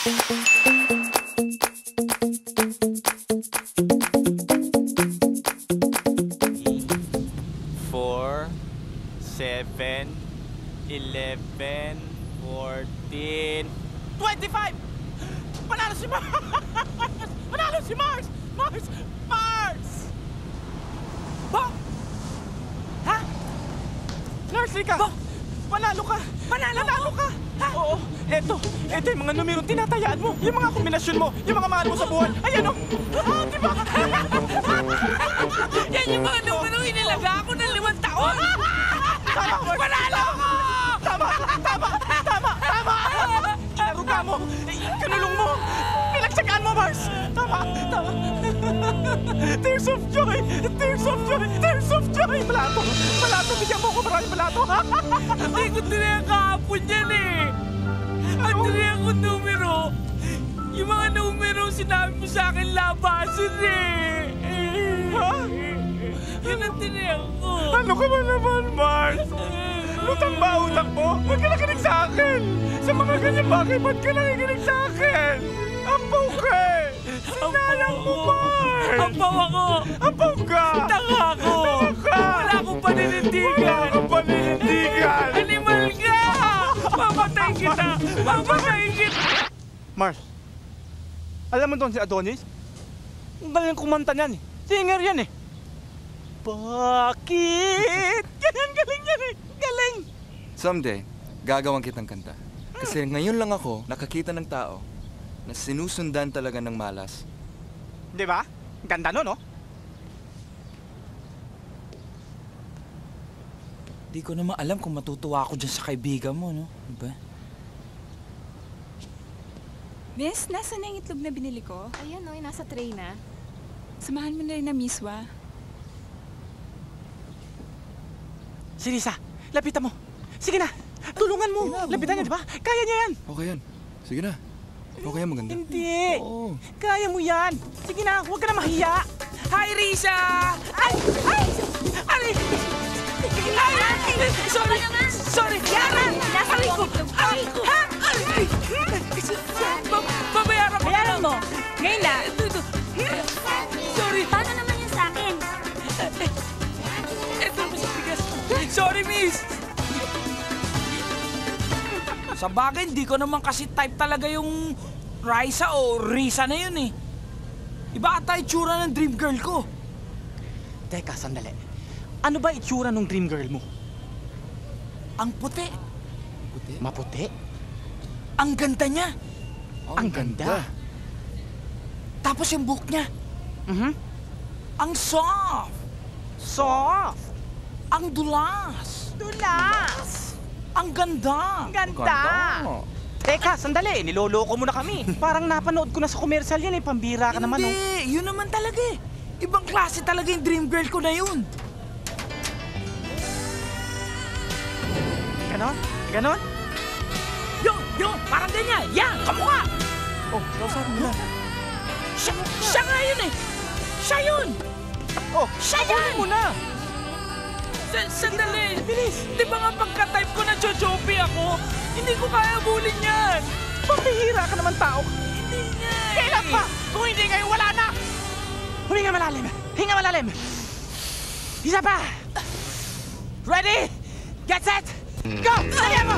4, 7, 11, 14, 25! Panalo si Mars! Panalo si Mars! Mars! Mars! Bong! Ha? Larsika! Bong! Panalo ka! Panalo ka! Ha? Oo, eto yung mga numerong tinatayaan mo, yung mga kombinasyon mo, yung mga mahal mo sa buwan. Ayan o! Ah, di ba? Yan yung mga numerong inilaga ako ng 5 taon! Tama, Mars! Panalo ko! Tama! Inaruga mo! Kinulong mo! Pinagsagaan mo, Mars! Tama! Tears of joy! Tears of joy! Tears of joy! Malato! Bigyan mo ko maraming malato! Hindi ko tinaya kahapon yan eh! Ang tinaya ko numero! Yung mga numero sinabi mo sa akin labasan eh! Ha? Yun ang tinaya ko! Ano ka ba naman, Mars? Lutang ba utak mo? Huwag ka nakinig sa akin! Sa mga ganyan bagay, ba't ka nakikinig sa akin? Ampaw ka eh! Sinalang mo, Mars! Ampaw ako! Ampaw ka! Tanga ako! Wala akong paninindigan! Animal ka! Papatay kita! Mars, alam mo doon si Adonis? Ang galing kumanta niyan eh. Singer yan eh. Bakit? Galing yan eh. Galing! Someday, gagawan kitang kanta. Kasi ngayon lang ako nakakita ng tao na sinusundan talaga ng malas. Di ba? Ganda no, no? Di ko naman alam kung matutuwa ako dyan sa kaibigan mo, no? Diba? Miss, nasa na yung itlog na binili ko? Ayan o, nasa tray na. Samahan mo na rin na miswa. Si Risa, lapitan mo. Sige na, tulungan mo. Lapitan niya, di ba? Kaya niya yan. Okay yan. Sige na. Okay yan, maganda. Hindi. Oo. Kaya mo yan. Sige na, huwag ka na mahiya. Hi, Risa! Ay! Sorry! Yaran! Aray ko! Ha? Babayaran mo! Bayaran mo! Ngayon na! Sorry! Paano naman yun sa akin? Ito mo sa bigas. Sorry, miss! Sa bagay, hindi ko naman kasi type talaga yung Raisa o Risa na yun eh. Iba ata itsura ng dream girl ko. Teka, sandali. Ano ba itsura ng dream girl mo? Ang puti. Maputi? Ang ganda niya. Ang ganda. Tapos yung buhok niya. Ang soft. Soft. Ang dulas. Dulas. Ang ganda. Ganda. Teka, sandali. Niloloko mo na kami. Parang napanood ko na sa komersyal yan eh. Pambira ka naman. Hindi. Yun naman talaga eh. Ibang klase talaga yung dream girl ko na yun. Ganon? Ganon? Yun! Parang ganyan! Yan! Kamukha! Oh, kausapin mo na. Siya nga yun eh! Siya yun! Oh, Siya yan! mo na. Sandali! Bilis. Di ba nga pagka-type ko na chochopi ako, hindi ko kaya bulin yan! Pambihira ka naman tao. Hindi nga eh! Kailan pa? Kung hindi ngayon, wala na! Huminga malalim. Hinga malalim. Isa pa. Ready? Get set. Go! Kaya mo!